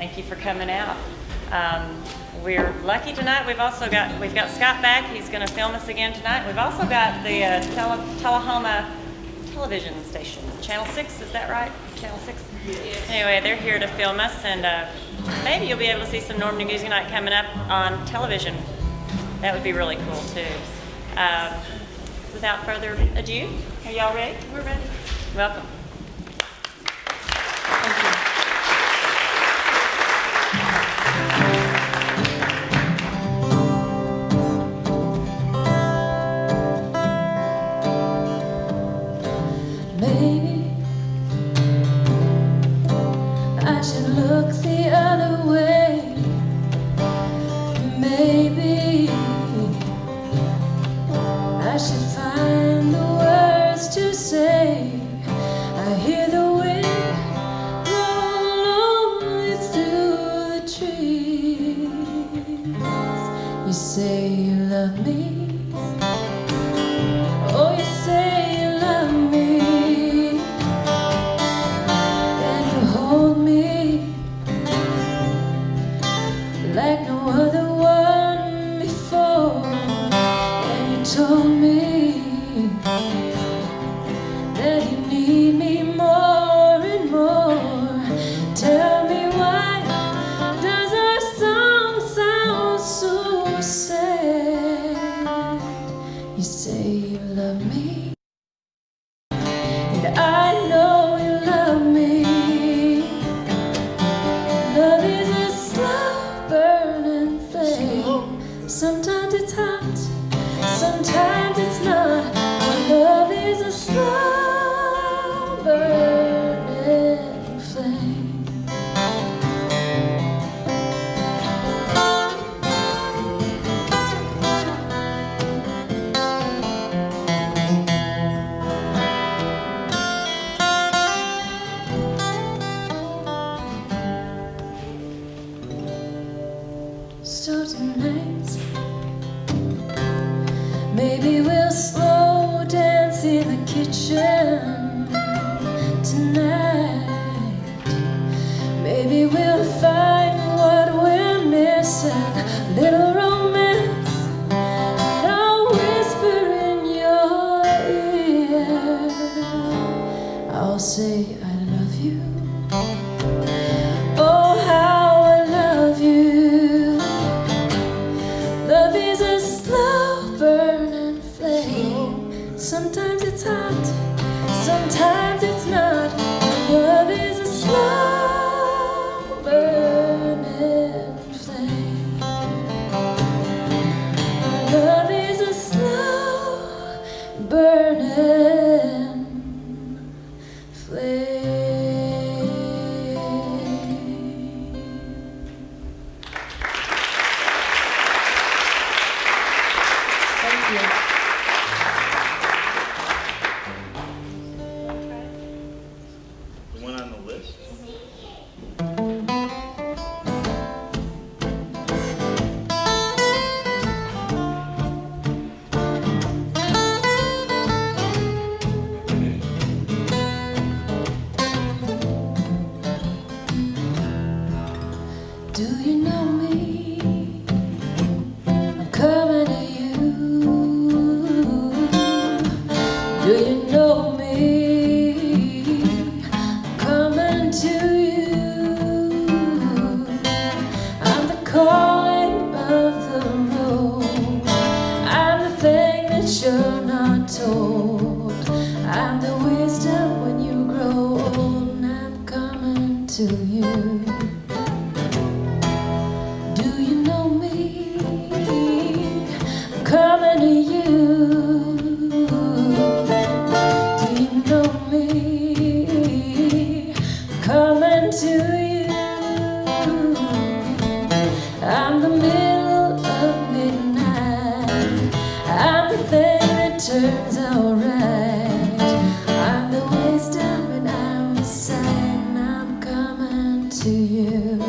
Thank you for coming out. We're lucky tonight. We've got Scott back. He's going to film us again tonight. We've also got the Tullahoma television station, Channel 6. Is that right? Channel 6. Yes. Anyway, they're here to film us, and maybe you'll be able to see some Norman Music Night coming up on television. That would be really cool too. Without further ado, are y'all ready? We're ready. Welcome. Maybe I should look the other way. Maybe I should find the words to say. I hear the wind roll lonely through the trees. You say you love me. Oh, you say you love me. Like no other one before, and you told me that you need me more and more. Tell me, why does our song sound so sad? You say you love me, and I know you love me. Love is a slow burning flame. Sometimes it's hot, sometimes it's not. Love is a slow burning flame. So tonight, maybe we'll slow dance in the kitchen tonight. Maybe we'll find what we're missing. A little romance, and I'll whisper in your ear. I'll say I love you. Oh, how I love you. Love is a slow burning flame. Sometimes it's hot, sometimes it's not. Love is a slow burning flame. Love is a slow burning flame. The one on the list? Do you know me? I'm coming to you. Do you know me? I'm coming to you. I'm the calling of the road. I'm the thing that you're not told. I'm the wisdom when you grow old, and I'm coming to you. Do you know me? I'm coming to you. Do you know me? I'm coming to you. I'm the middle of midnight. I'm the thing that turns out right. I'm the wisdom and I'm the sight, and I'm coming to you.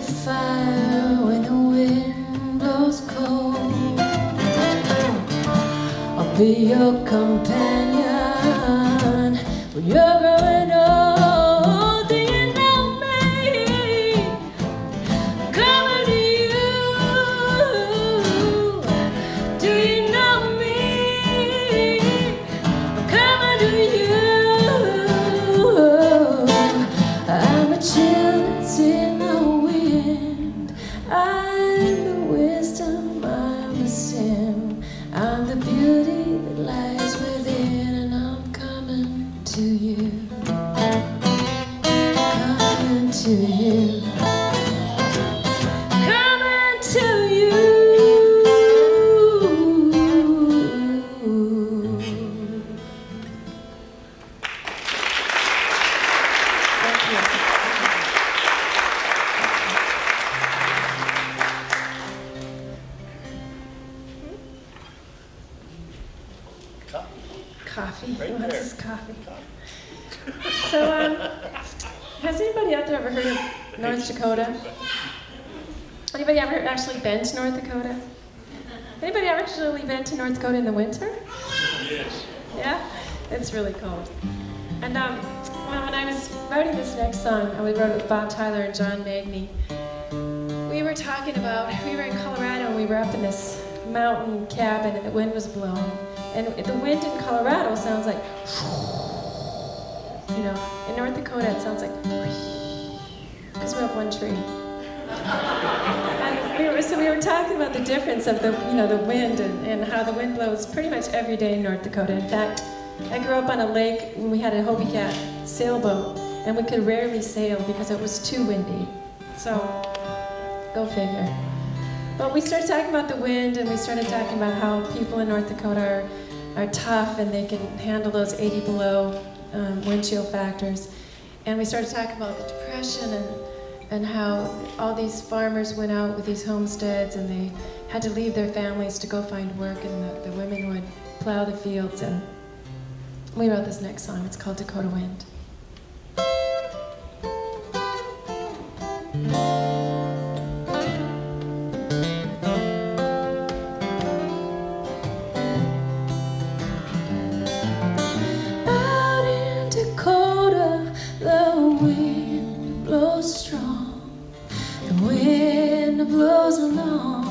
the fire when the wind blows cold. I'll be your companion when you're growing old. Do you know me? I'm coming to you. Do you know me? I'm coming to you. I'm a chill that's in the wind. I'm the wisdom, I'm the sin. I'm the beauty that lies within, and I'm coming to you. Coming to you. Coming to you. Thank you. Coffee. Right Who wants there. his coffee? So, has anybody out there ever heard of North Dakota? Anybody ever actually been to North Dakota? Anybody ever actually been to North Dakota in the winter? Yes. Yeah? It's really cold. And well, when I was writing this next song, we wrote it with Bob Tyler and John Magny. We were talking about, we were in Colorado and we were up in this mountain cabin and the wind was blowing. And the wind in Colorado sounds like, you know, in North Dakota it sounds like, because we have one tree. And we were talking about the difference of the wind and how the wind blows pretty much every day in North Dakota. In fact, I grew up on a lake and we had a Hobie Cat sailboat and we could rarely sail because it was too windy. So, go figure. But we started talking about the wind and we started talking about how people in North Dakota are tough and they can handle those 80 below wind chill factors. And we started talking about the Depression and how all these farmers went out with these homesteads and they had to leave their families to go find work, and the women would plow the fields. And we wrote this next song. It's called Dakota Wind. Out in Dakota, the wind blows strong. The wind blows along.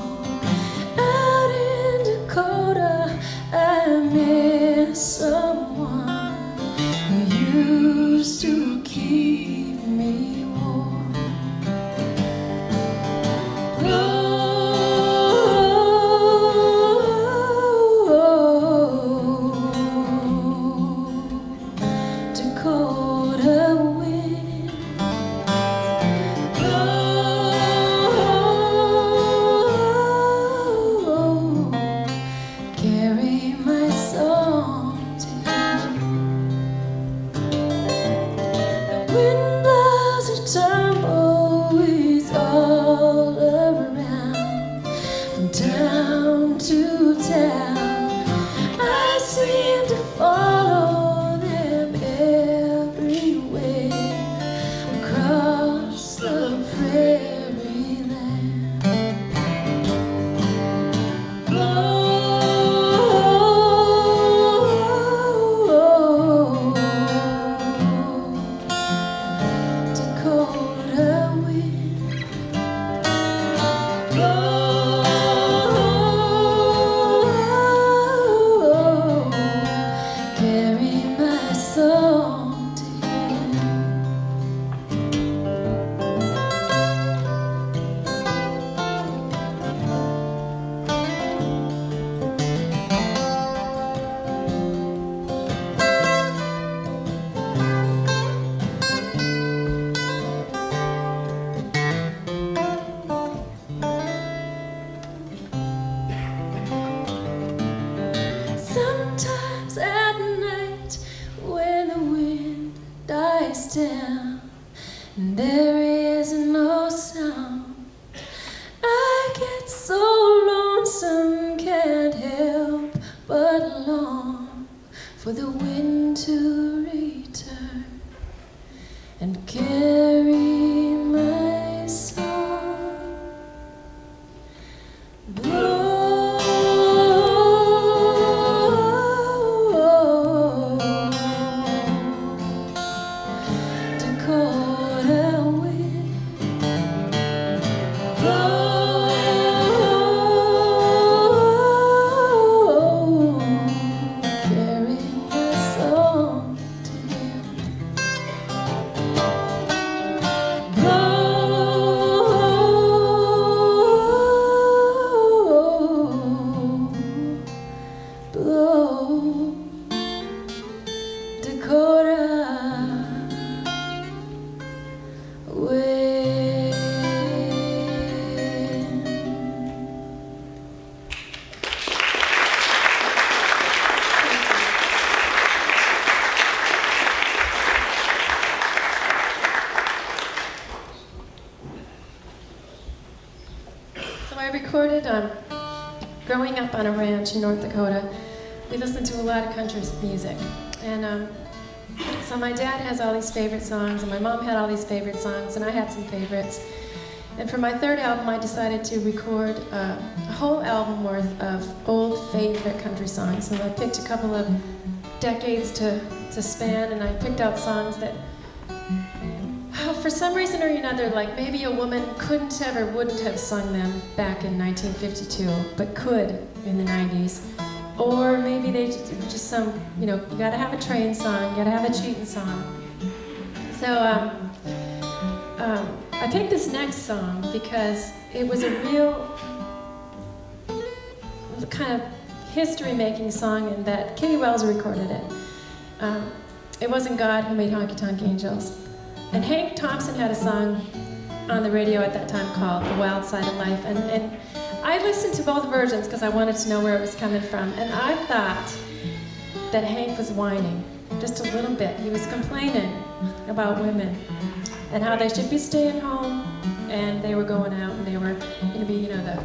Out in Dakota, I miss someone who used to keep me warm. Dakota wind, blow, carry my song to you. The wind blows a tumbleweeds all around, from town to town. I seem to follow them everywhere across the prairie land. Blow, Dakota wind. Blow, carry my song to him. Sometimes at night when the wind dies down and there is no sound, I get so lonesome, can't help but long for the wind to return and carry my song recorded growing up on a ranch in North Dakota. We listened to a lot of country music. And so my dad has all these favorite songs, and my mom had all these favorite songs, and I had some favorites. And for my third album, I decided to record a whole album worth of old favorite country songs. So I picked a couple of decades to span, and I picked out songs that, for some reason or another, like maybe a woman couldn't have or wouldn't have sung them back in 1952, but could in the 90s. Or maybe they just some, you gotta have a train song, you gotta have a cheating song. So I picked this next song because it was a real kind of history-making song in that Kitty Wells recorded it. It wasn't God who made Honky Tonk Angels. And Hank Thompson had a song on the radio at that time called The Wild Side of Life. And I listened to both versions because I wanted to know where it was coming from. And I thought that Hank was whining just a little bit. He was complaining about women and how they should be staying home, and they were going out, and they were going to be, the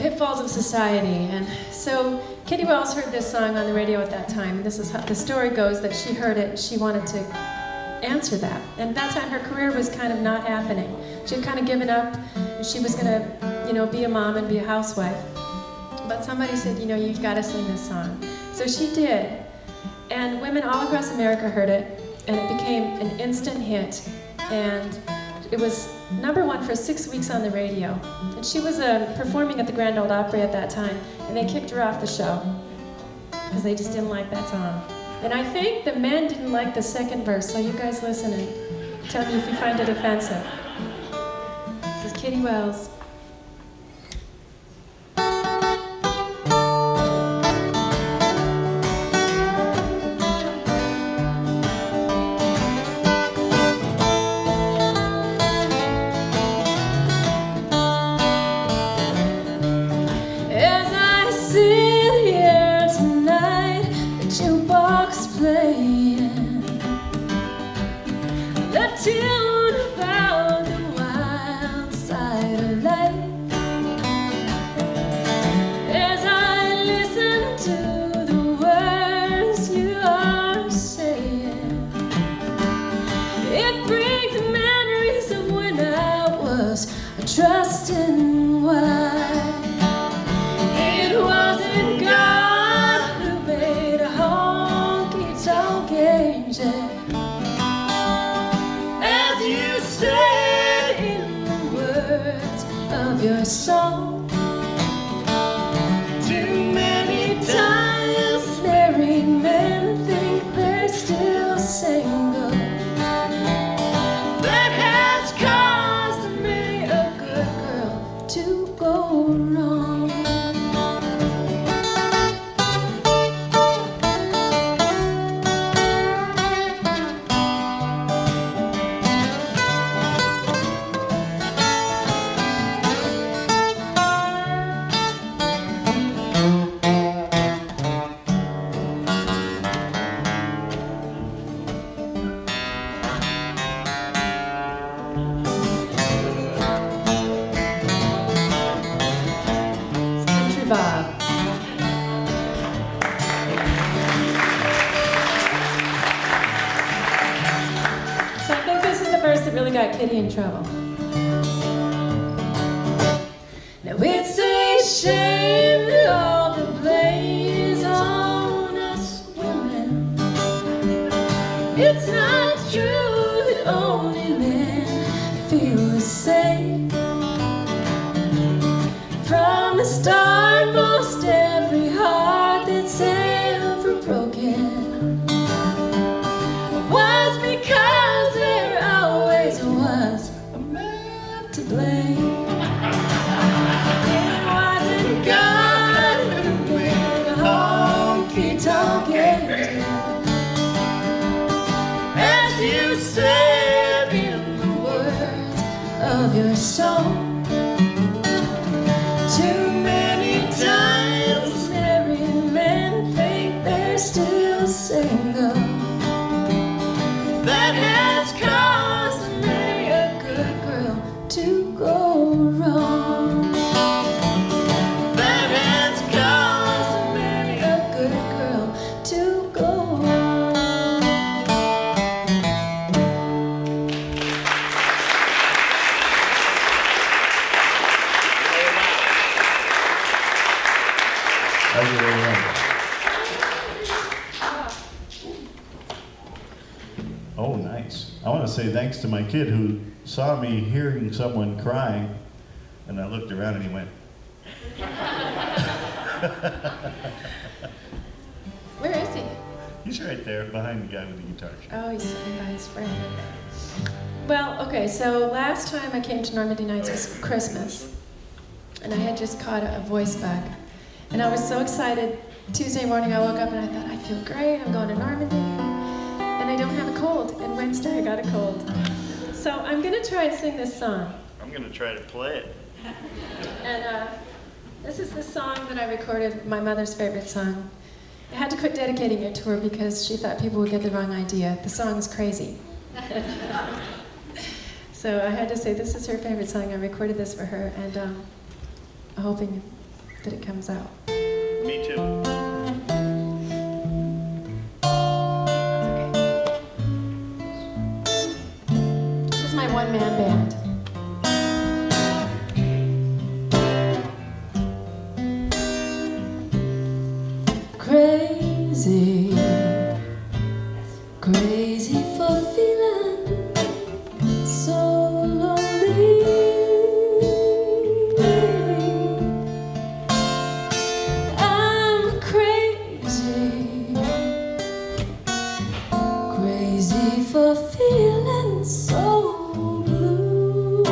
pitfalls of society. And so Kitty Wells heard this song on the radio at that time. And this is how the story goes, that she heard it and she wanted to answer that. And at that time, her career was kind of not happening. She had kind of given up, and she was going to, be a mom and be a housewife. But somebody said, you've got to sing this song. So she did. And women all across America heard it, and it became an instant hit. And it was #1 for 6 weeks on the radio. And she was performing at the Grand Ole Opry at that time, and they kicked her off the show because they just didn't like that song. And I think the men didn't like the second verse, so you guys listen and tell me if you find it offensive. This is Kitty Wells. Tune about the wild side of life. As I listen to the words you are saying, it brings memories of when I was a trusting wife. It wasn't God who made a honky-tonk angel. You said in the words of your song, too many times married men think they're still single. That has caused many a good girl to go wrong. Bob. So I think this is the verse that really got Kitty in trouble. Now it's a shame that all the blame is on us women. It's not true that only men feel the same. From the start, most every heart that's ever broken was because there always was a man to blame. It wasn't God who made a honky-tonk angel, as you said in the words of your song. Too many times married men think they're still single. That has caused many a good girl to go wrong. Oh, nice. I want to say thanks to my kid who saw me hearing someone crying, and I looked around and he went. Where is he? He's right there behind the guy with the guitar. Oh, he's sitting by his friend. Well, okay, so last time I came to Normandy Nights was Christmas, and I had just caught a voice bug. And I was so excited. Tuesday morning I woke up and I thought, I feel great, I'm going to Normandy, and I don't have a cold. And Wednesday I got a cold. So I'm going to try and sing this song. I'm going to try to play it. And this is the song that I recorded, my mother's favorite song. I had to quit dedicating it to her because she thought people would get the wrong idea. The song is crazy. So I had to say this is her favorite song. I recorded this for her, and I'm hoping that it comes out. Me too. This is my one-man band. Crazy, crazy for feeling so lonely. I'm crazy, crazy for feeling so blue.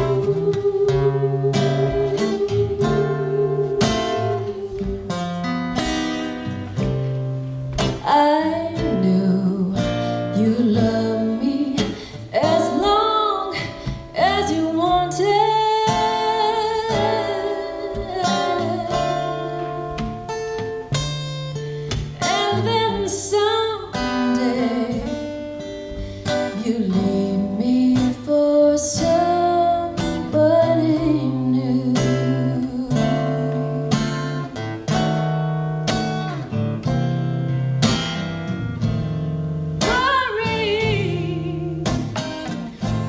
I knew you loved me as long as you wanted, and then someday you leave me for somebody new.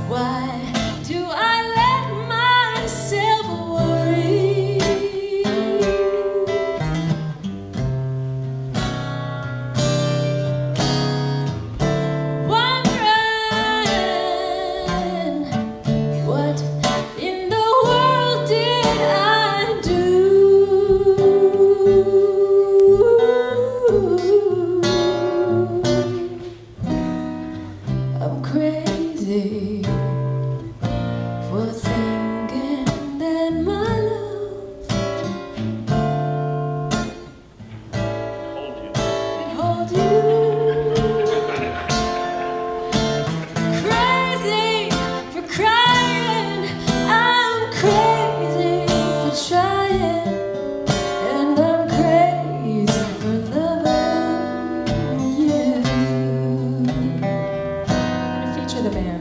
Why do I let myself worry? Wondering what in the world did I do? I'm crazy for thinking that my love Hold you. could hold you. Crazy for crying, I'm crazy for trying, and I'm crazy for loving you. I'm going to feature the band.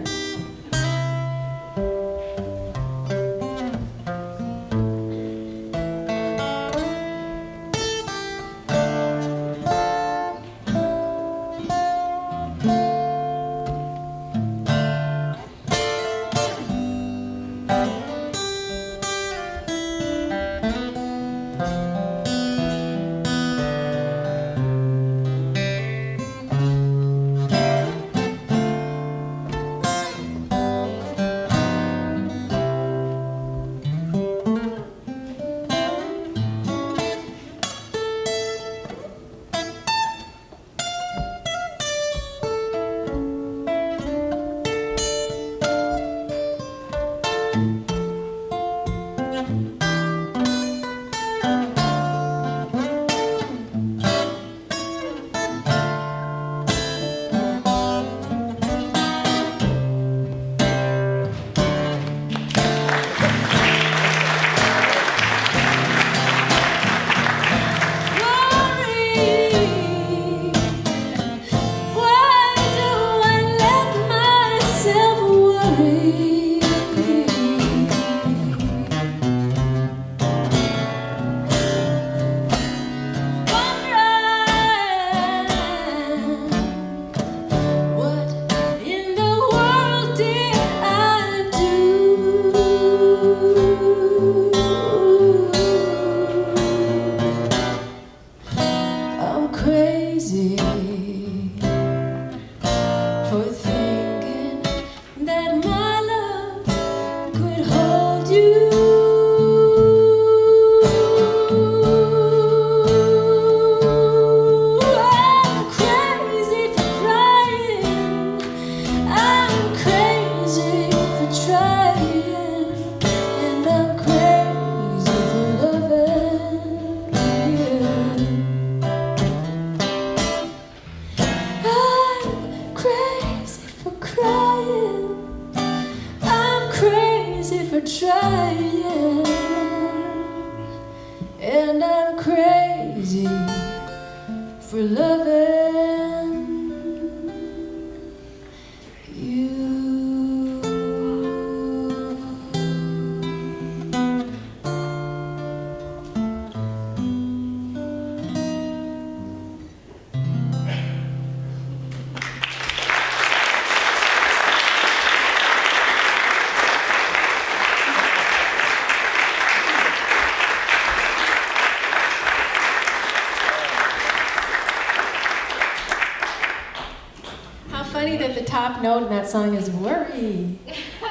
the top note in that song is worry.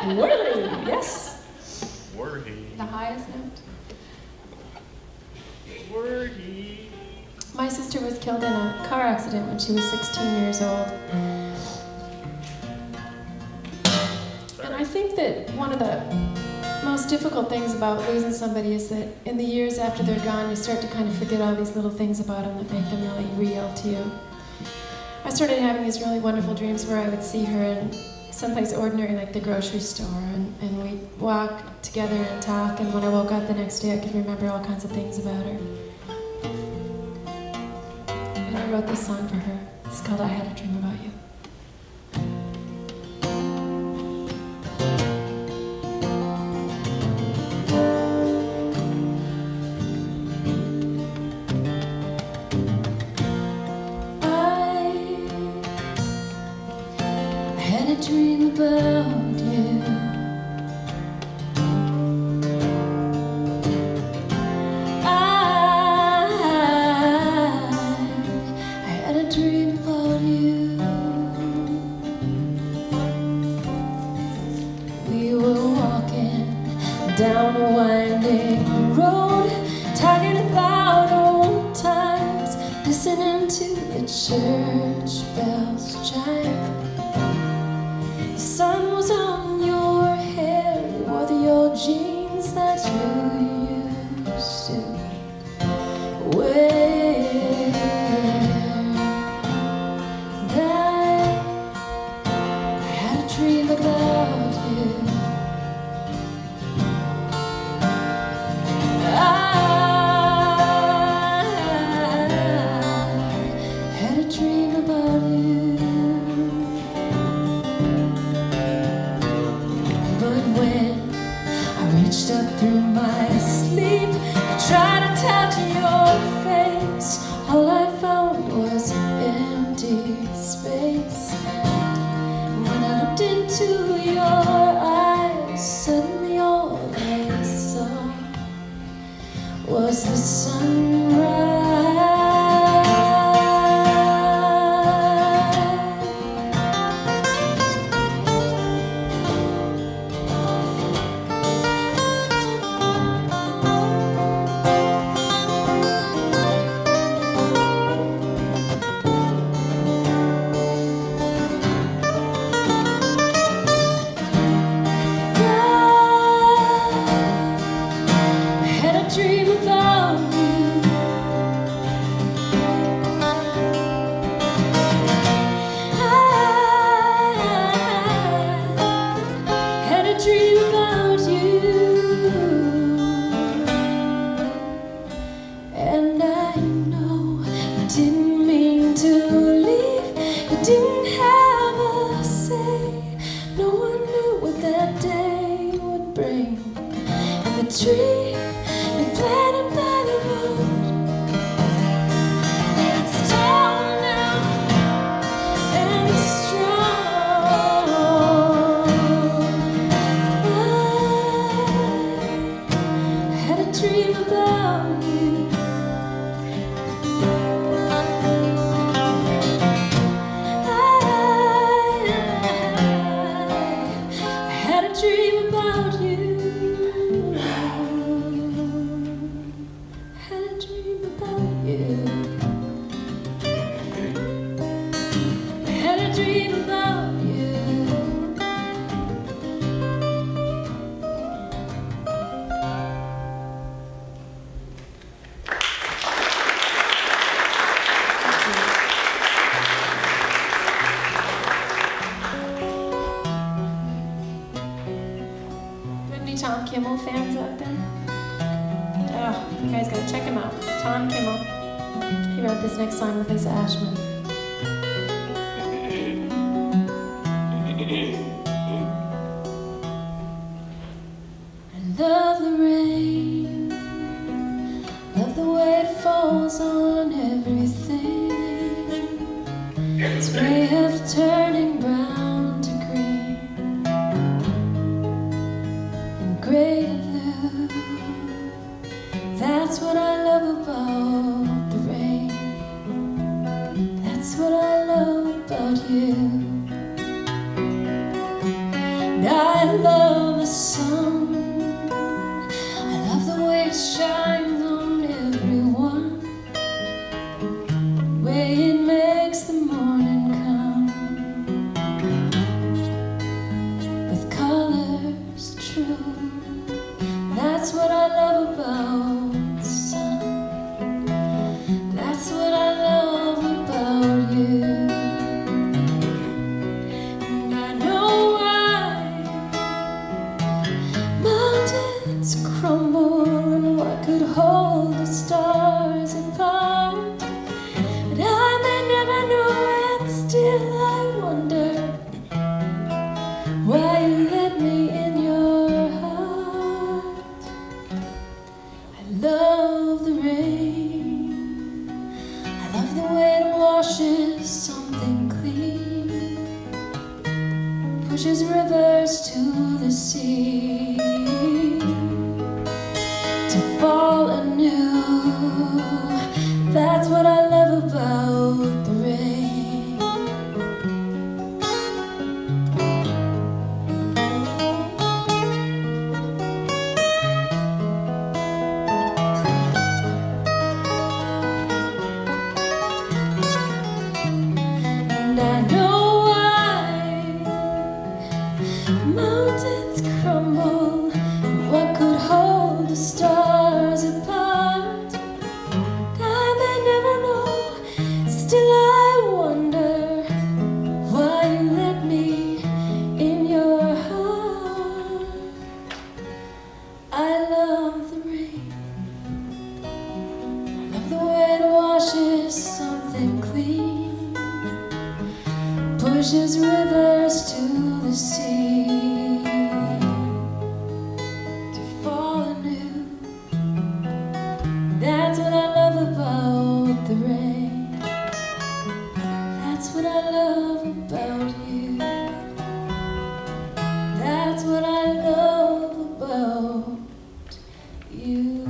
Worry, yes. Wordy. The highest note. Wordy. My sister was killed in a car accident when she was 16 years old. And I think that one of the most difficult things about losing somebody is that in the years after they're gone, you start to kind of forget all these little things about them that make them really real to you. I started having these really wonderful dreams where I would see her in someplace ordinary like the grocery store, and we'd walk together and talk, and when I woke up the next day I could remember all kinds of things about her. And I wrote this song for her. It's called I Had a Dream About You. I had a dream about you. I had a dream about you. We were walking down a winding road, talking about old times, listening to the church bells chime. The sun was on your hair, you wore the old jeans that you used to wear. I had a dream about you. I had a dream about you. But when I reached up through my sleep, I tried to touch your face, all I found was empty space. And when I looked into your eyes, suddenly all I saw was the sunrise. I had a dream about you. I had a dream about you. And I know you didn't mean to leave. You didn't have a say. No one knew what that day would bring. And the tree you planted by the road, it's tall now and strong. I had a dream about you. I had a dream about you. Had a dream about you. Had a dream about you. Do any Tom Kimmel fans out there? Oh, you guys gotta check him out. Tom Kimmel. He wrote this next song with Lisa Ashman. I love the rain, love the way it falls on everything. Its way of turning brown to green and gray to blue. That's what I love about the rain. I love the sun. I love the way it shines on everyone. The way it makes the morning come with colors true. That's what I love about the sun. That's what I love about you. And I know why mountains crumble and what could hold the stars apart. But I may never know, and still I wonder why you let me in your heart. I love the rain. I love the way it washes something clean, pushes rivers to the sea, to fall anew. That's what I love about the rain. And I know why mountains crumble, what could hold the stars apart. I may never know, still I wonder why you let me in your heart. I love the rain. I love the way it washes something clean, pushes rivers to the sea, to fall anew. That's what I love about the rain. That's what I love about you. That's what I love about you.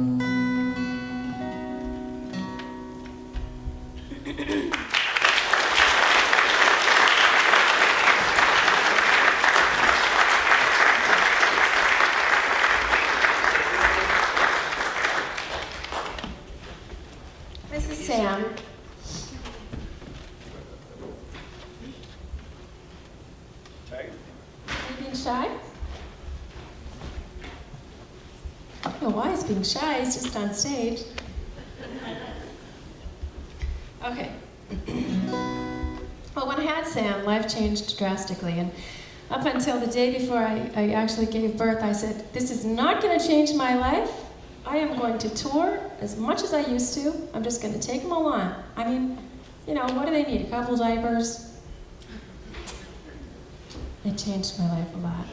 This is Sam. Are you being shy? I don't know why he's being shy, he's just on stage. Okay. Well, when I had Sam, life changed drastically. And up until the day before I actually gave birth, I said, this is not going to change my life. I am going to tour as much as I used to. I'm just going to take them along. I mean, you know, what do they need? A couple diapers? It changed my life a lot.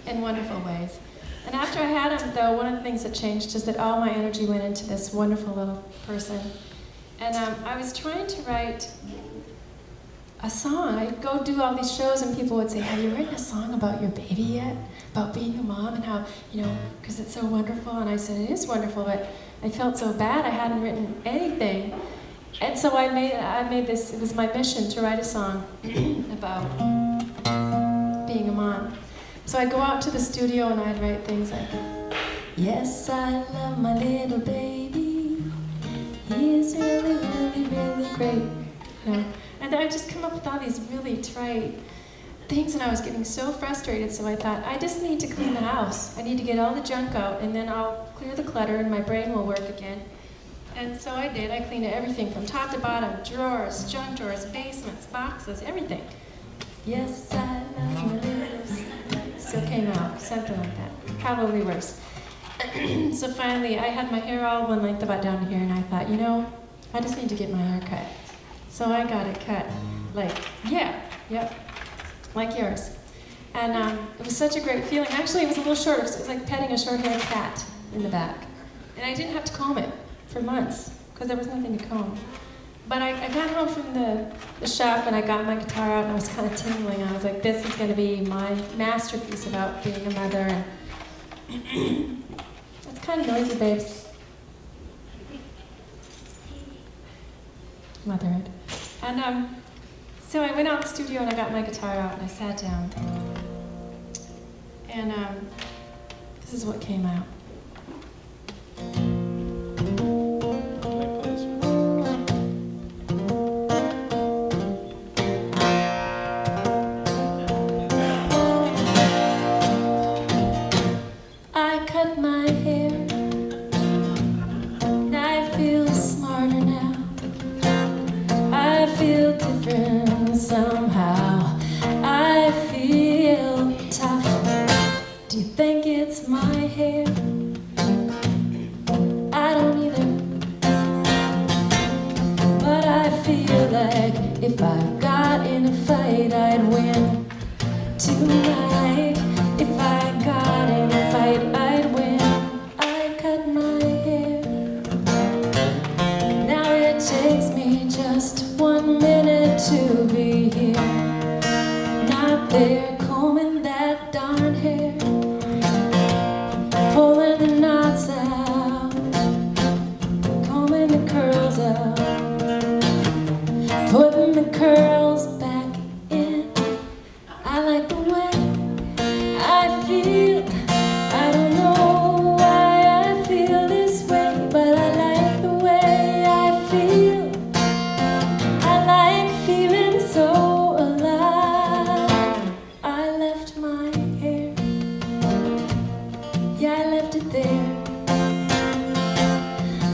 In wonderful ways. And after I had him, though, one of the things that changed is that all my energy went into this wonderful little person. And I was trying to write a song. I'd go do all these shows and people would say, have you written a song about your baby yet? About being a mom and how, you know, because it's so wonderful. And I said, it is wonderful, but I felt so bad I hadn't written anything. And so I made this, it was my mission to write a song about being a mom. So I'd go out to the studio and I'd write things like, yes, I love my little baby. He is really, really, really great. You know? And I'd just come up with all these really trite things, and I was getting so frustrated, so I thought, I just need to clean the house. I need to get all the junk out, and then I'll clear the clutter, and my brain will work again. And so I did. I cleaned everything from top to bottom, drawers, junk drawers, basements, boxes, everything. Yes, I love my little son. Still came out, something like that. Probably worse. So finally, I had my hair all one length about down here, and I thought, you know, I just need to get my hair cut. So I got it cut, like, like yours. And it was such a great feeling. Actually, it was a little shorter, so it was like petting a short-haired cat in the back. And I didn't have to comb it for months, because there was nothing to comb. But I got home from the shop, and I got my guitar out, and I was kind of tingling. I was like, this is going to be my masterpiece about being a mother. And it's kind of noisy, babes. Motherhood. And so I went out to the studio and I got my guitar out and I sat down. And this is what came out. I cut my hair, and I feel smarter now. I feel different somehow. I feel tough. Do you think it's my hair? I don't either. But I feel like if I got in a fight, I'd win tonight. If I got in a fight, I'd win. I cut my hair. Now it takes me just 1 minute to be here. Not there combing that darn hair, pulling the knots out, combing the curls out, putting the curls back in. I like the way I feel. I don't know why I feel this way, but I like the way I feel. I like feeling so alive. I left my hair. Yeah, I left it there,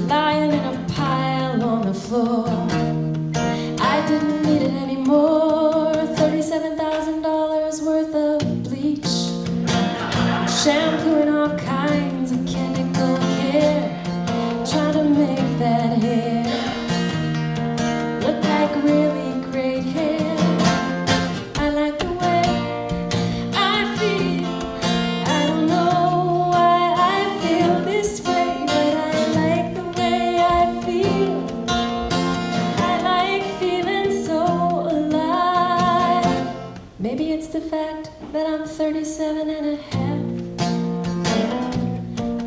lying in a pile on the floor. I didn't need it anymore. $37,000 worth of bleach, shampoo and all kinds of chemical care, trying to make that hair look like really great hair. I like the way I feel. I don't know why I feel this way, but I like the way I feel. I like feeling so alive. Maybe it's the fact that I'm 37 and a half.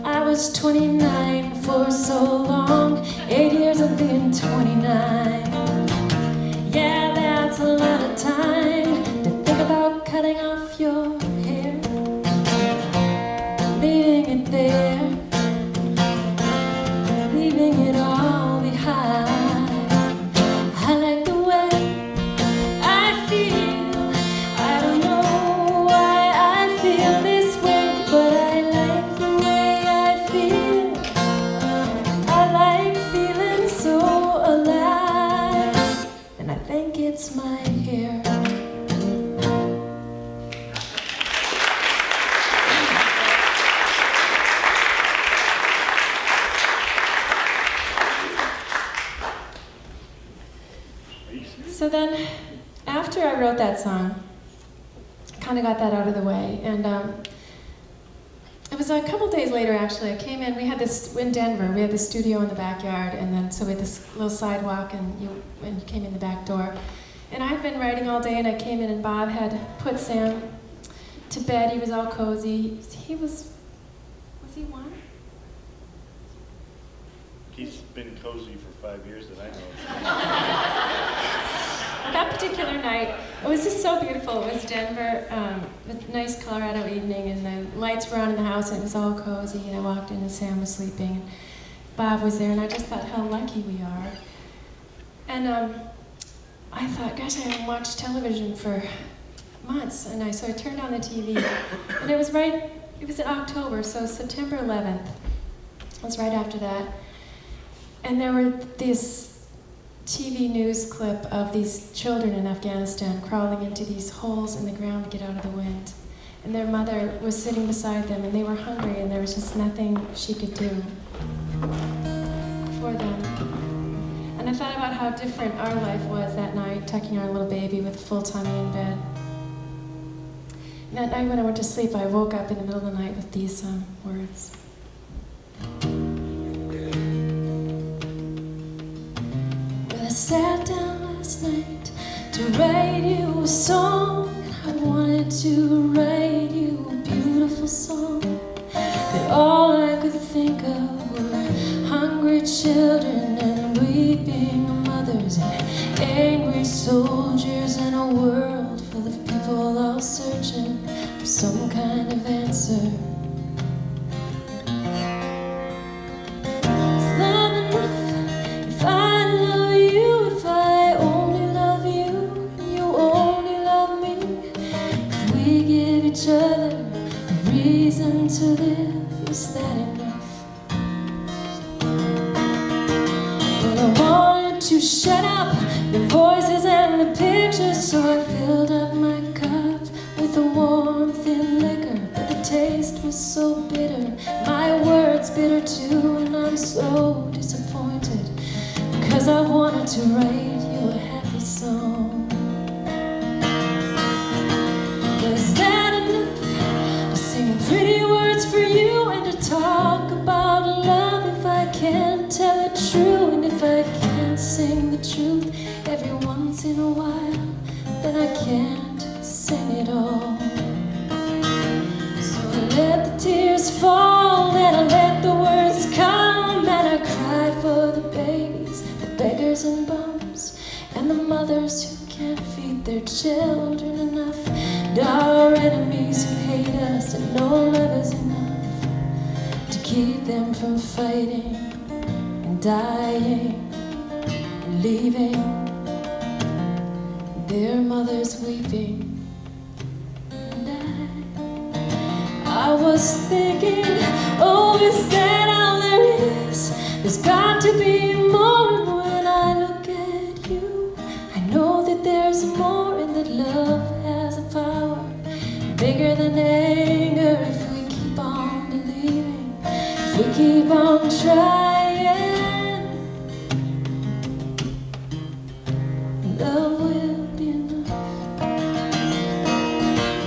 I was 29 for so long, 8 years of being 29. Yeah, that's a lot of time to think about cutting off your hair, leaving it there, leaving it all behind. I like the way I feel. I don't know why I feel this way, but I like the way I feel. I like feeling so alive, and I think it's my hair. So then, after I wrote that song, kind of got that out of the way, and it was a couple days later, actually, I came in. We had this in Denver. We had this studio in the backyard, and then so we had this little sidewalk, and you came in the back door. And I'd been writing all day, and I came in, and Bob had put Sam to bed. He was all cozy. He was he one? He's been cozy for 5 years that I know. That particular night, it was just so beautiful. It was Denver, a nice Colorado evening, and the lights were on in the house, and it was all cozy. And I walked in, and Sam was sleeping, and Bob was there, and I just thought how lucky we are. And I thought, gosh, I haven't watched television for months, and so I turned on the TV, and it was in October, so September 11th was right after that, and there were these TV news clip of these children in Afghanistan crawling into these holes in the ground to get out of the wind. And their mother was sitting beside them, and they were hungry, and there was just nothing she could do for them. And I thought about how different our life was that night, tucking our little baby with a full tummy in bed. And that night when I went to sleep, I woke up in the middle of the night with these words. I sat down last night to write you a song, and I wanted to write you a beautiful song, but all I could think of were hungry children and weeping mothers and angry soldiers in a world full of people all searching for some kind of answer. closer. Is love enough? If I love you, if I only love you, and you only love me, if we give each other a reason to live, is that enough? Well, I wanted to shut up the voices and the pictures, so I filled up my cup with a warm, thin liquor, but the taste was so bitter, my words bitter too, and I'm so disappointed, because I wanted to write you a happy song. Is that enough to sing pretty words for you and to talk about love if I can't tell it true, and if I can't sing the truth every once in a while, then I can't sing it all. So I let the tears fall and I let the words come, and I cry for the babies, the beggars and bums, and the mothers who can't feed their children enough, and our enemies who hate us, and no love is enough to keep them from fighting and dying and leaving their mothers weeping. And I was thinking, oh, is that all there is? There's got to be more, and when I look at you, I know that there's more, and that love has a power bigger than anger if we keep on believing, if we keep on trying. Love will be enough.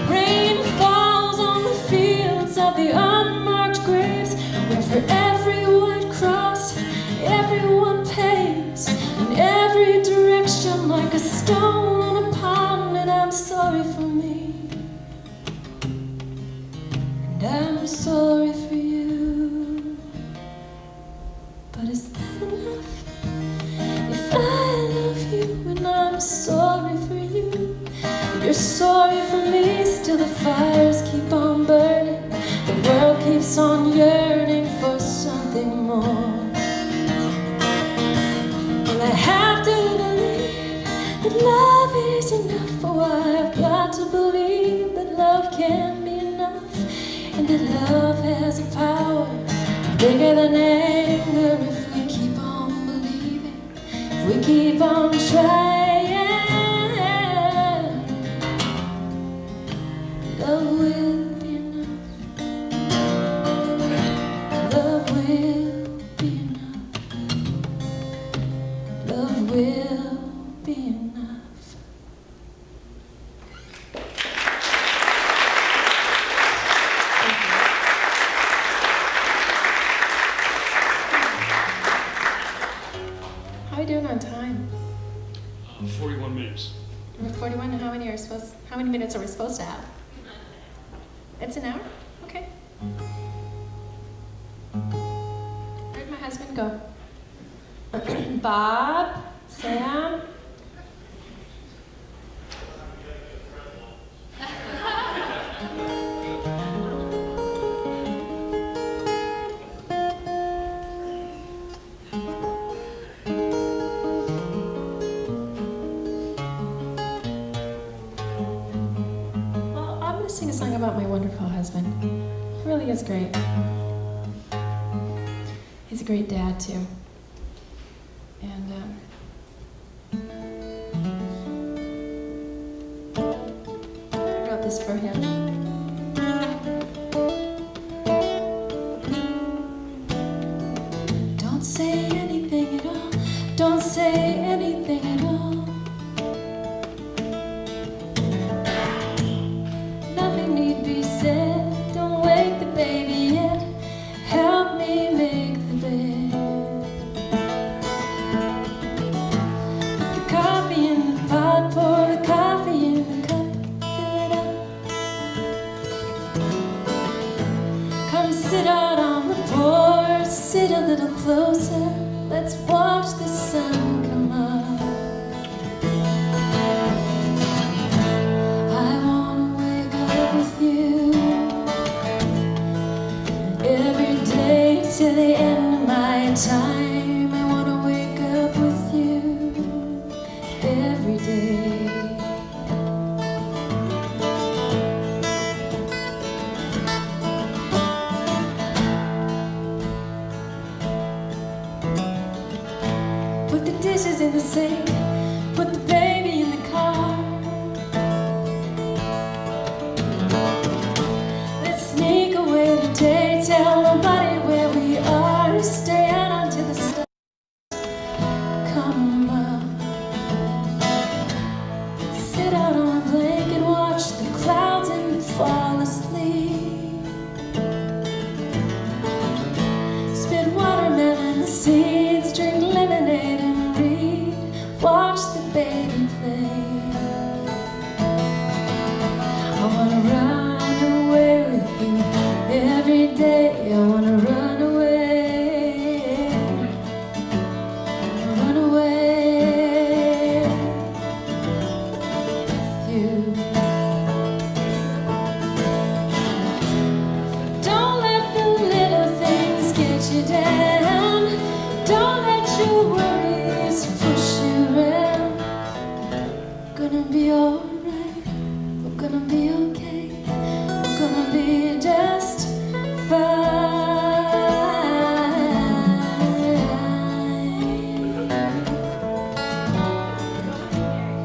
Rain falls on the fields of the unmarked graves, where for every white cross everyone pays, in every direction like a stone on a pond, and I'm sorry for me, and I'm sorry for you. But is that enough? If I love you and I'm sorry for you, you're sorry for me, still the fires keep on burning, the world keeps on yearning for something more. And I have to believe that love is enough. Oh, I've got to believe that love can be enough, and that love has a power bigger than anger if we keep on believing, if we keep on trying. Love will be enough. Love will be enough. Love will be enough. How are we doing on time? 41 minutes. We're 41, and how many minutes are we supposed to have? It's an hour? Okay. Where'd my husband go? Bob? Sam? Well, I'm going to sing a song about my wonderful husband. He really is great. He's a great dad, too. And I wrote this for him. Don't say anything at all. Don't say anything at all. Nothing need be said. Don't wake the baby yet. Help me make the bed. Put the coffee in the pot. Pour the coffee in the cup. Fill it up. Come sit out on the porch. Sit a little closer. Let's watch the sun come up. I wanna wake up with you. sing. Put the baby in the car. Let's sneak away today. Tell nobody where we are. Stay out until the stars come up. Sit out on a blanket, watch the clouds and fall asleep. Spit watermelon the seeds, drink lemonade and read. Watch the baby play. I wanna run away with you every day. I wanna run away. Run away with you. Don't let the little things get you down. Don't let your worries push you around. Gonna be alright. We're gonna be okay. We're gonna be just fine.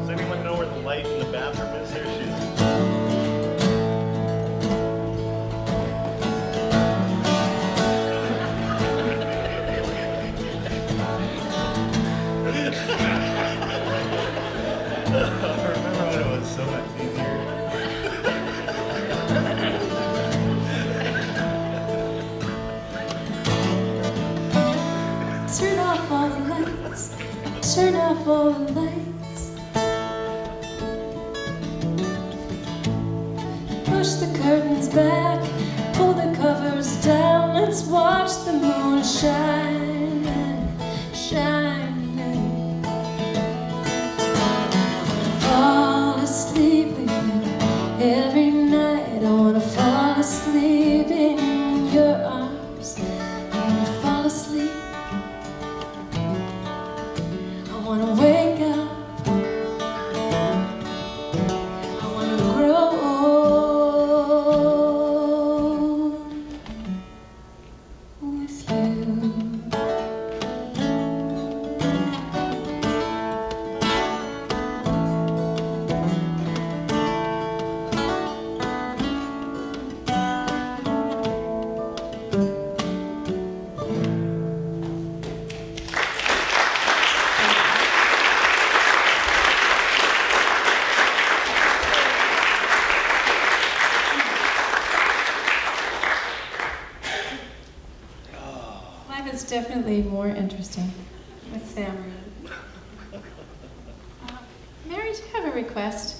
Does anyone know where the light in the bathroom is? There she is. Remember when it was so much easier? Turn off all the lights. Turn off all the lights. Push the curtains back. Pull the covers down. Let's watch the moon shine and shine. Fall asleep with you every night. I wanna fall asleep in your arms. I wanna fall asleep. I wanna wake up. I wanna grow old with you. Life is definitely more interesting with Sam Reed. Mary, do you have a request?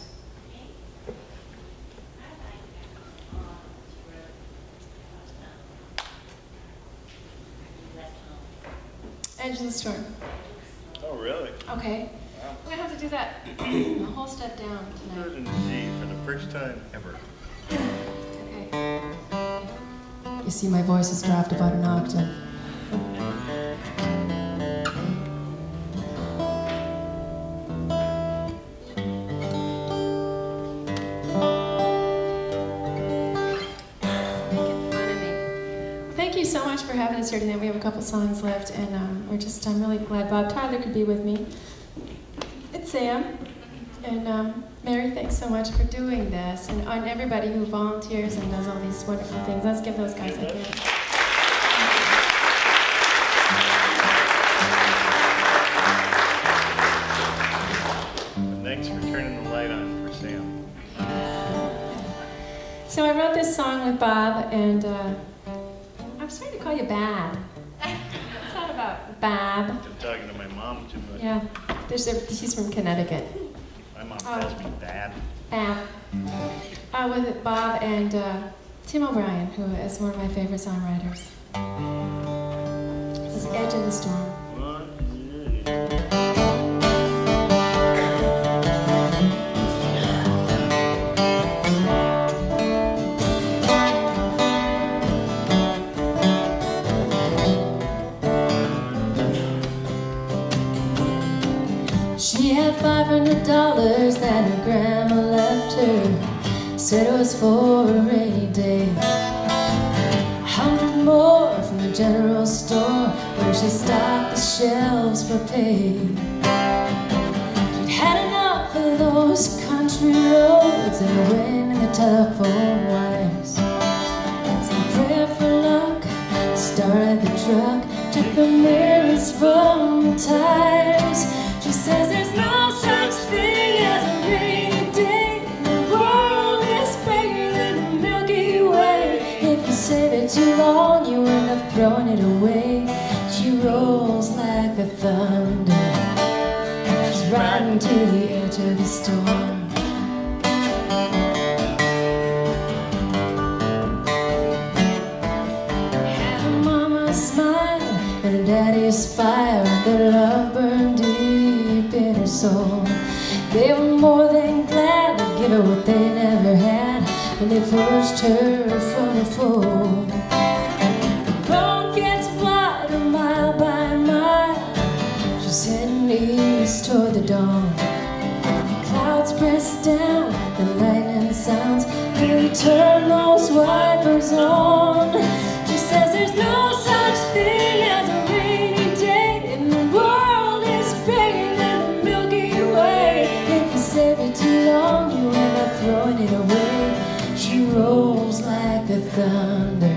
Edge of the Storm. Oh, really? Okay. We're gonna have to do that a whole step down tonight. Good in G for the first time ever. Okay. You see, my voice is dropped about an octave. Thank you so much for having us here tonight. We have a couple songs left, and I'm really glad Bob Tyler could be with me. It's Sam. And Mary, thanks so much for doing this. And everybody who volunteers and does all these wonderful things. Let's give those guys a hand. And thanks for turning the light on for Sam. So I wrote this song with Bob, and I'm starting to call you Bab. It's not about Bab. I'm talking to my mom too much. Yeah, she's from Connecticut. My mom calls me Dad. Bab. With Bob and Tim O'Brien, who is one of my favorite songwriters. This is Edge of the Storm. She had $500 that her grandma left her. Said it was for a rainy day. 100 more from the general store where she stocked the shelves for pay. those country roads and the wind in the telephone wires. Some prayer for luck, started the truck, took the mirrors from the tires. She says there's no such thing as a rainy day. The world is bigger than the Milky Way. If you save it too long, you end up throwing it away. She rolls like the thunder. She's riding to the edge of the storm. Had a mama smile and a daddy's fire, and their love burned deep in her soul. They were more than glad to give her what they never had when they forced her from her fold. The road gets wider mile by mile. She's heading east toward the dawn. Clouds press down, the lightning sounds. They turn those wipers on. She says there's no such thing as a rainy day, and the world is bigger than the Milky Way. If you save it too long, you end up throwing it away. She rolls like the thunder.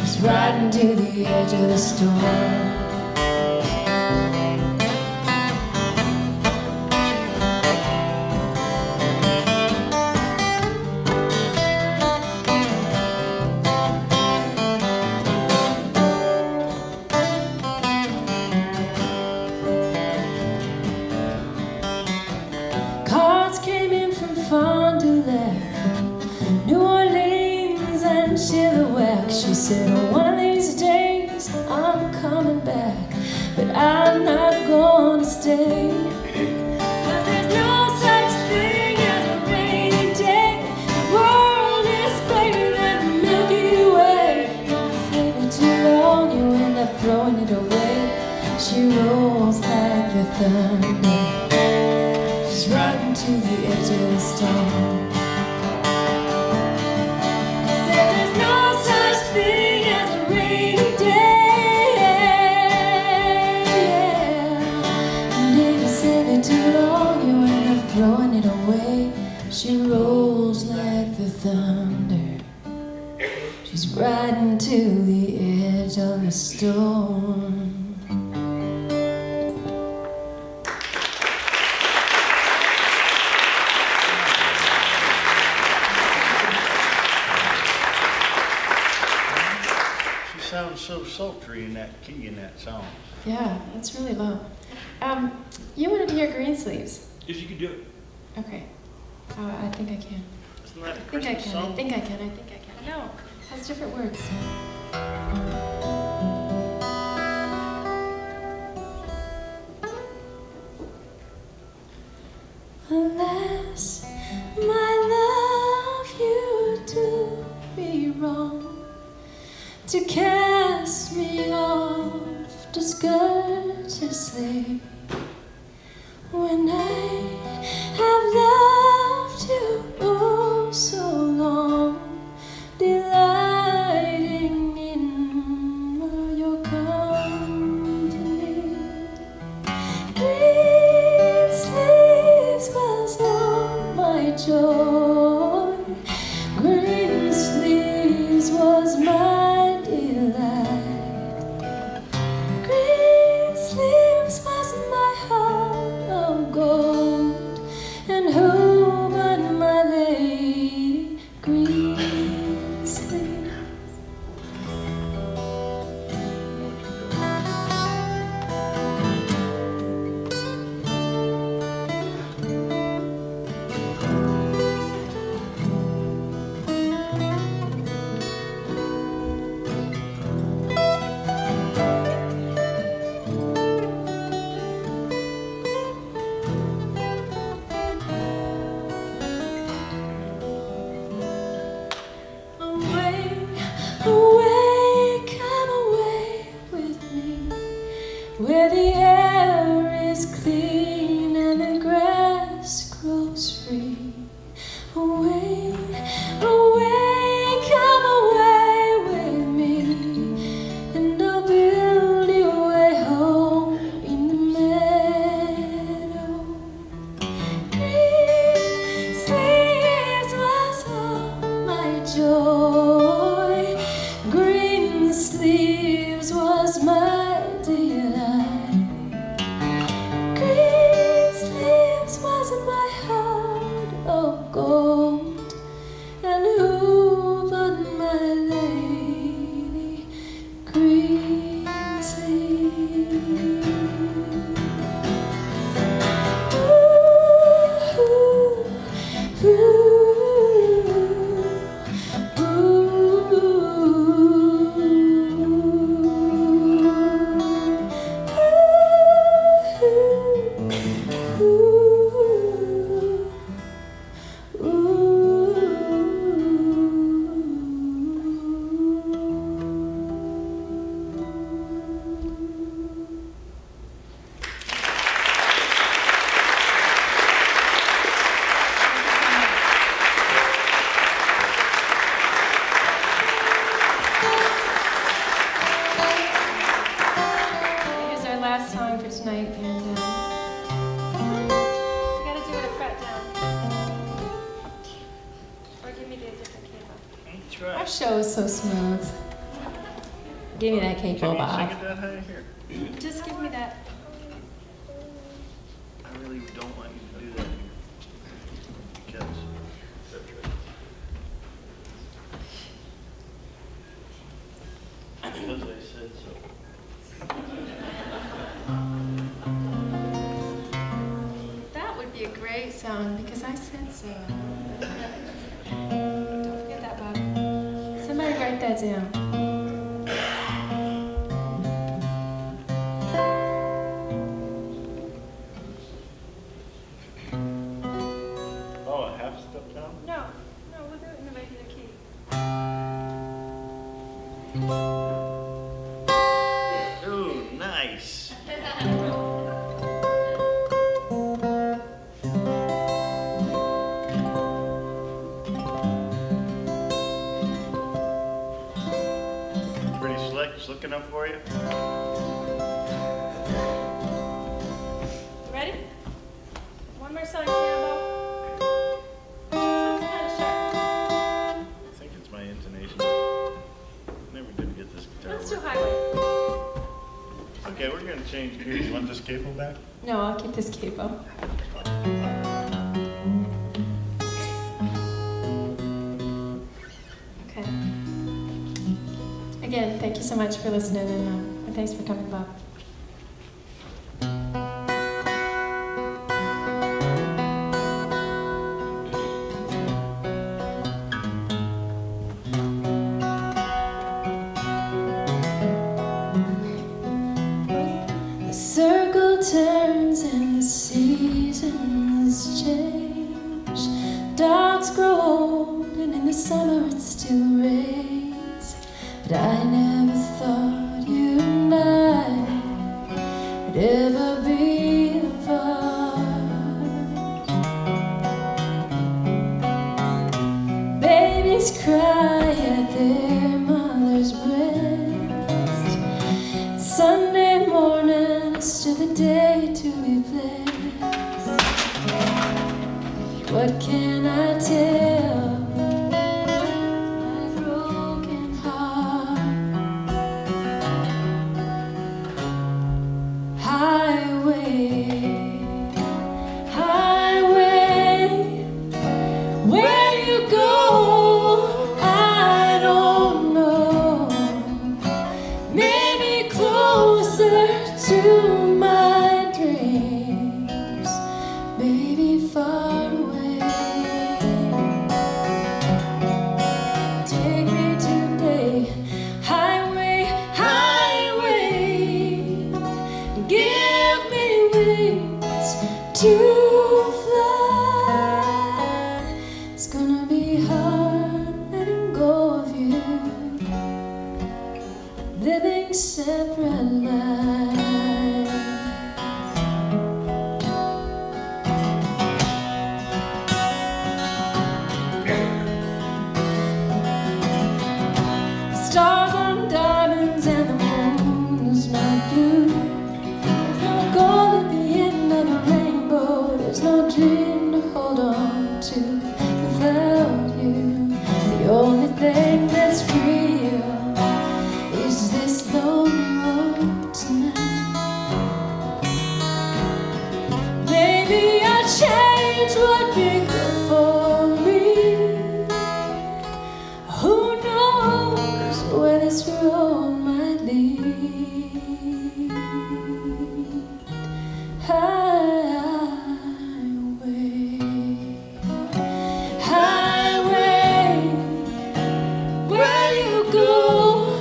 She's riding to the edge of the storm. Cards came in from Fond du Lac, New Orleans and Chilliwack. She said, oh, one of these days I'm coming back, but I'm not gonna stay. 'Cause there's no such thing as a rainy day. The world is bigger than the Milky Way. If you leave it too long, you end up throwing it away. She rolls like the thunder. She's riding to the edge of the storm. Said there's no such thing as a rainy day. And if you save it too long, you end up throwing it away. She rolls like the thunder. She's riding to the edge of the storm. She sounds so sultry in that key in that song. Yeah, it's really low. You wanted to hear Greensleeves. If you could do it. Okay. I think I can. Isn't that a I think I Christmas can. song? I think I can. I think I can. No, it has different words. Alas, my love, you do me wrong to cast me off discourteously when I have loved you oh so long, delighting in your company. Green sleeves was all my joy. Green sleeves was my delight. Green sleeves was my heart of gold. And who but my lady? Green sleeves. Away, away, come away with me, where the air is clean and the grass grows free. Away, away, come away with me, and I'll build you a home in the meadow. Give me the different capo. That's Our right. show is so smooth. Give me that capo, Can you Bob. sing it that high here? Just give me that. I really don't want you to do that here. Because. Because I said so. That would be a great song because I said so. Don't forget that, Bob. Somebody write that down. Oh, a half step down? No, we'll do it in the regular key. Ooh, nice. Pretty slick, just looking up for you. Ready? One more song, Campbell. This one's kind of short. I think it's my intonation. Never did get this guitar Let's do work. Highway. Okay, we're gonna change gears. You want this capo back? No, I'll keep this capo. Okay. Again, thank you so much for listening and thanks for coming, Bob. The circle turns and the seasons change. Dogs grow old and in the summer it still rains. But I never thought you and I would ever be apart. Babies cry at their mother's breast. Sunday morning is still the day to be blessed. What can I tell my broken heart? Highway, highway, where you go, I don't know. Maybe closer to my dreams, maybe far away. Take me today, highway, highway, give me wings to fly. It's gonna be hard letting go of you, living separate lives. Stars on diamonds and the moon's not blue. There's no gold at the end of the rainbow. There's no dream to hold on to without you. The only thing that's real is this lonely road tonight. Maybe a change would be good for me. Who knows where this road might lead? Highway, highway, where you go,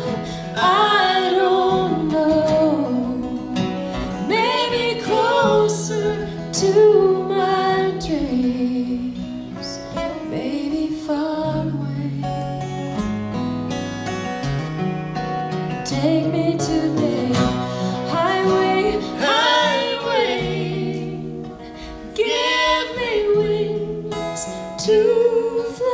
I don't know. Maybe closer to my dreams, maybe far away. Take me today, highway, highway, give me wings to fly.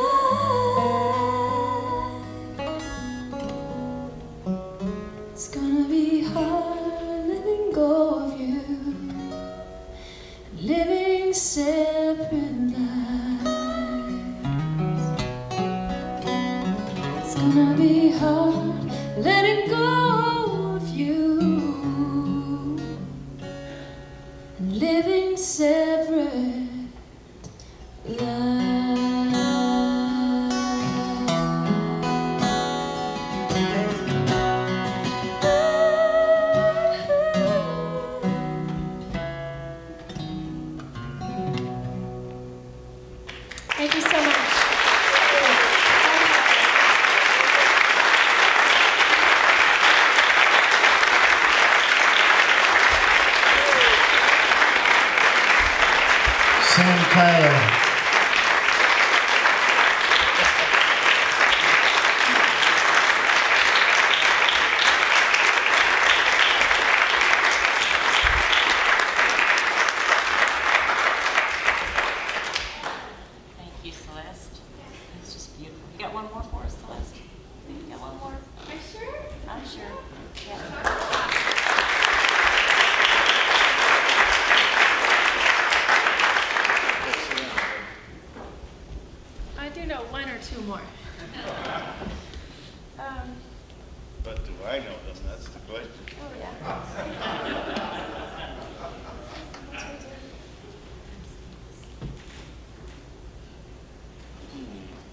It's gonna be hard letting go of you, living separate lives. gonna be hard letting go of you and living separate lives. Thank you so much. Sam Tyler. Thank you, Celeste. It's just beautiful. You got one more for us, Celeste? You got one more? Are you sure? I'm sure. Yeah. I do know one or two more. But do I know them? That's the question. Oh, yeah.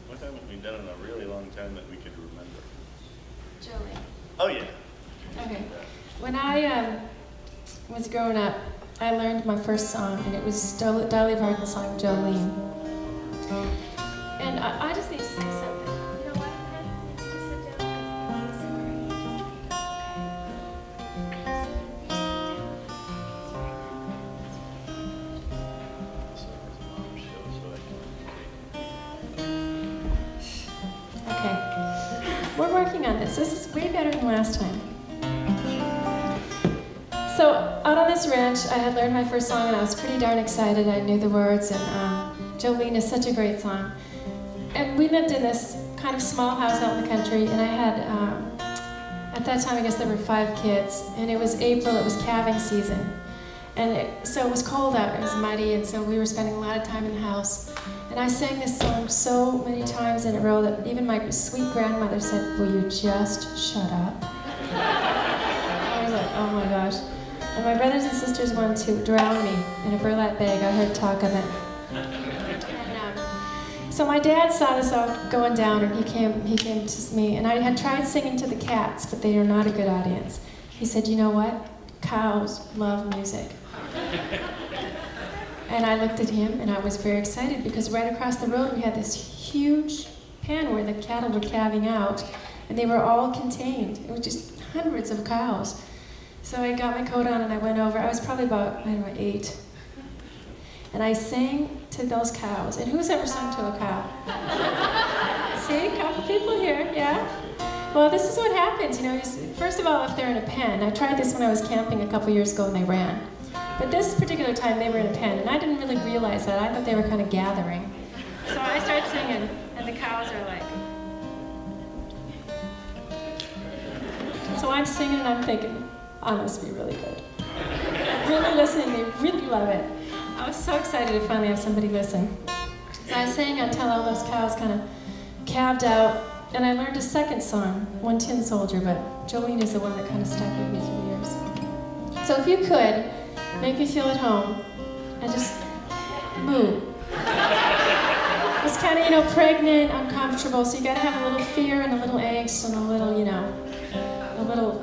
What haven't we done in a really long time that we could remember? Jolie. Oh, yeah. Okay. When I was growing up, I learned my first song, and it was Dolly Parton's song, Jolene. And I just need to say something. You know what? You need to sit down. Okay. We're working on this. This is way better than last time. So out on this ranch, I had learned my first song, and I was pretty darn excited. I knew the words, and Jolene is such a great song. And we lived in this kind of small house out in the country, and I had, at that time, I guess there were 5 kids, and it was April, it was calving season. And so it was cold out, it was muddy, and so we were spending a lot of time in the house. And I sang this song so many times in a row that even my sweet grandmother said, "Will you just shut up?" I was like, oh my gosh. And my brothers and sisters wanted to drown me in a burlap bag. I heard talk of it. So my dad saw this all going down, and he came to me, and I had tried singing to the cats, but they are not a good audience. He said, "You know what? Cows love music." And I looked at him, and I was very excited, because right across the road we had this huge pen where the cattle were calving out, and they were all contained. It was just hundreds of cows. So I got my coat on, and I went over. I was probably about, I don't know, 8. And I sang to those cows. And who's ever sung to a cow? See, a couple people here, yeah? Well, this is what happens, you know. First of all, if they're in a pen. I tried this when I was camping a couple years ago, and they ran. But this particular time, they were in a pen, and I didn't really realize that. I thought they were kind of gathering. So I started singing, and the cows are like... So I'm singing, and I'm thinking, I must be really good. Really listening, they really love it. I was so excited to finally have somebody listen. So I sang until all those cows kind of calved out, and I learned a second song, One Tin Soldier, but Jolene is the one that kind of stuck with me through the years. So if you could, make me feel at home, and just move. It's kind of, you know, pregnant, uncomfortable, so you gotta have a little fear and a little angst and a little, you know, a little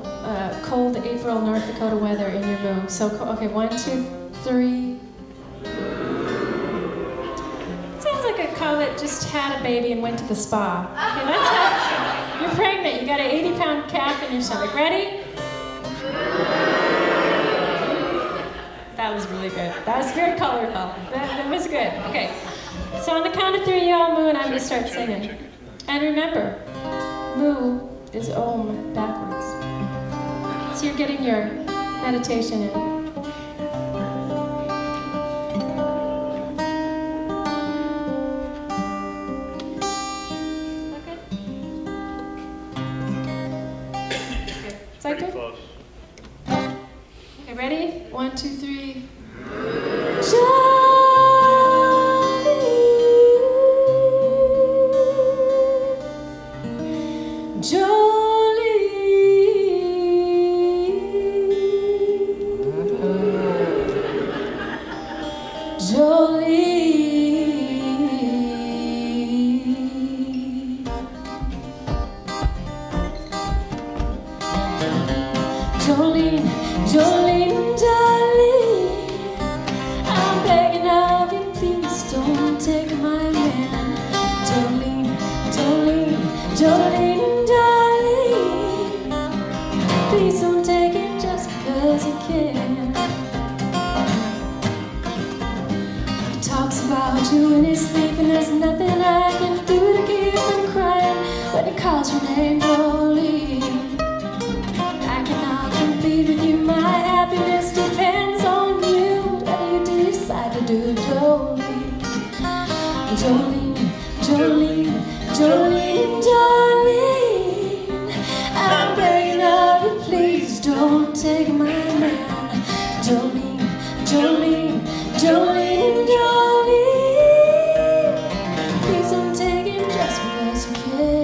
cold April North Dakota weather in your move. So, okay, 1, 2, 3. It sounds like a cow that just had a baby and went to the spa. Okay, let's have, you're pregnant, you got an 80-pound calf in your stomach. Ready? That was really good. That was very colorful. That was good. Okay. So on the count of 3, you all moo, and I'm going to start singing. And remember, moo is om backwards. So you're getting your meditation in. Is that good? Close. Okay, ready? 1, 2, 3. Jolene, Jolene, darling, I'm begging of you, please don't take my man. Jolene, Jolene, Jolene, darling, please don't take him just because you can. He talks about you in his sleep, and there's nothing I can do to keep him crying when he calls your name, Jolene. I cannot compete with you, my happiness depends on you. Whatever you decide to do, Jolene, Jolene, Jolene, Jolene, darling, I'm begging of you, please don't take my man. Jolene, Jolene, Jolene, Jolene, please don't take him just because you can.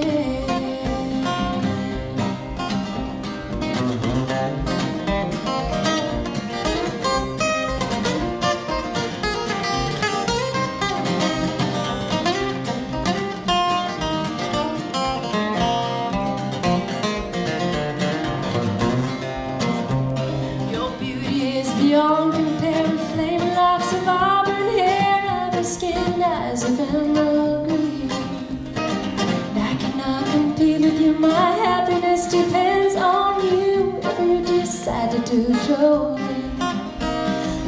Your beauty is beyond compare, with flaming locks of auburn hair, of your skin eyes of emerald green. And I cannot compete with you, my happiness depends on you. Whatever you decide to do, Jolene,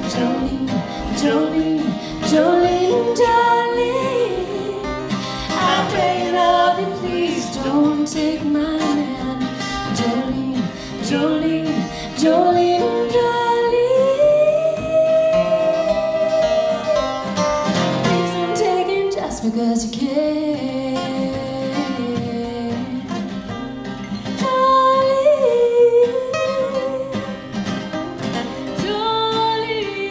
Jolene, Jolene, Jolene, darling, I'm begging of you, please don't take my man. Jolene, Jolene, Jolene, darling, please don't take him just because you can. Jolene, Jolene,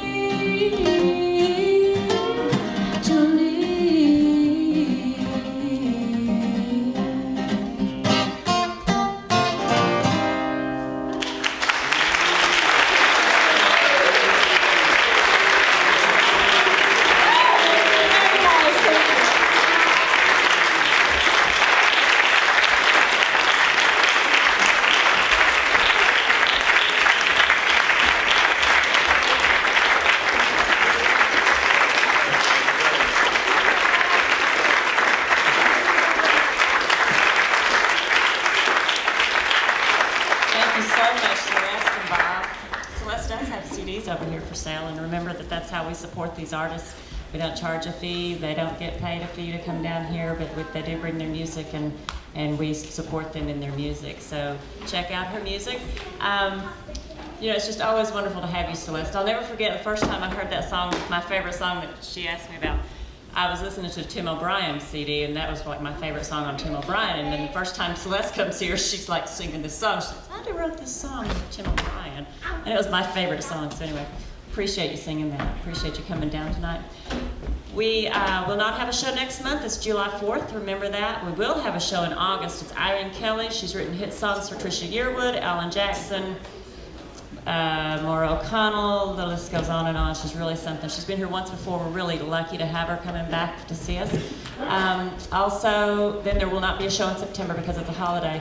Jolene. Thank you so much, Celeste and Bob. Celeste does have CDs over here for sale, and remember that that's how we support these artists. We don't charge a fee, they don't get paid a fee to come down here, but they do bring their music, and we support them in their music. So check out her music. You know, it's just always wonderful to have you, Celeste. I'll never forget the first time I heard that song, my favorite song that she asked me about. I was listening to Tim O'Brien's CD, and that was like my favorite song on Tim O'Brien. And then the first time Celeste comes here, she's like singing this song. She says, I wrote this song with Tim O'Brien. And it was my favorite song. So anyway, appreciate you singing that. Appreciate you coming down tonight. We will not have a show next month. It's July 4th. Remember that. We will have a show in August. It's Irene Kelly. She's written hit songs for Trisha Yearwood, Alan Jackson, Maura O'Connell, the list goes on and on. She's really something. She's been here once before. We're really lucky to have her coming back to see us. Also, then there will not be a show in September because it's a holiday.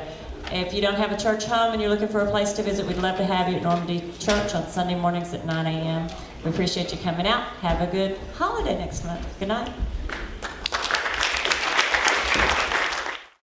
If you don't have a church home and you're looking for a place to visit, we'd love to have you at Normandy Church on Sunday mornings at 9 a.m. We appreciate you coming out. Have a good holiday next month. Good night.